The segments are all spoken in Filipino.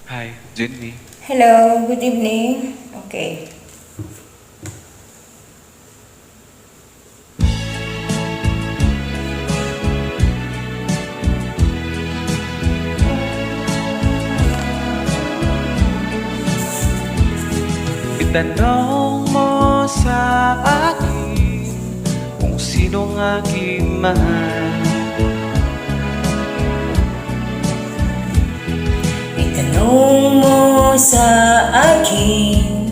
Hi, Jenny. Hello, good evening. Okay. Itanong mo sa akin kung sino ang aking mahal. Itanong mo sa akin,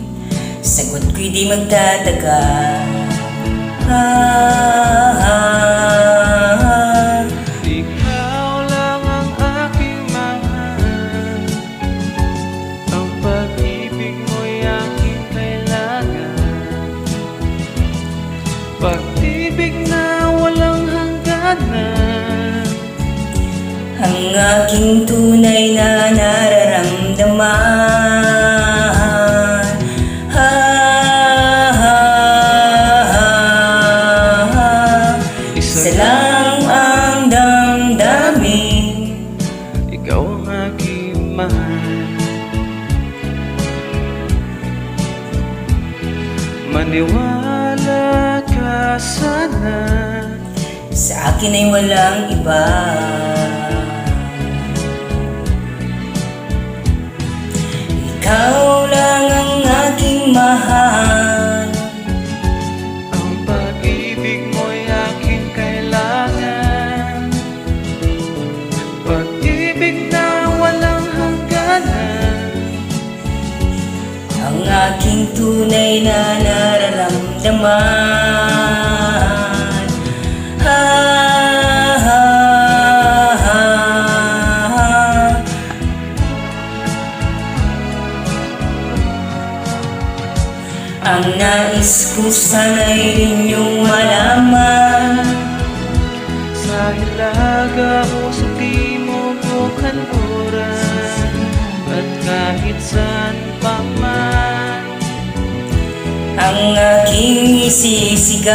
sagot ko'y di magtataga. Ikaw lang ang aking mahal. Ang pag-ibig mo'y aking kailangan. Pag-ibig na walang hangganan. Ang aking tunay na nararamdaman. Isa lang ang damdamin, Ikaw ang aking mahal. Maniwala ka sana, sa akin ay walang iba. Ikaw lang ang aking mahal. ang pag-ibig mo'y aking kailangan. Pag-ibig na walang hangganan. Ang aking tunay na nararamdaman. Ang nais ko sana'y inyong malaman. Sa hilaga o sa timog o kanluran, at kahit saan pa man, Ang aking isisigaw,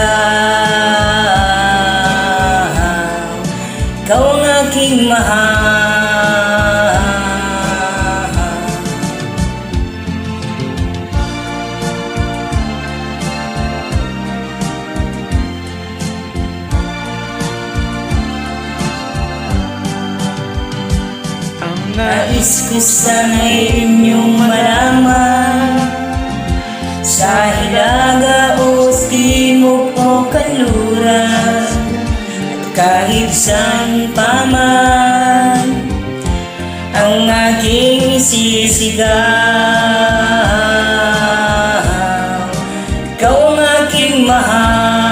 ikaw ang aking mahal. ang Nais ko sana'y inyong malaman. Sa hilaga o timog o kanluran, at kahit saan pa man, ang aking isisigaw, ikaw ang aking mahal.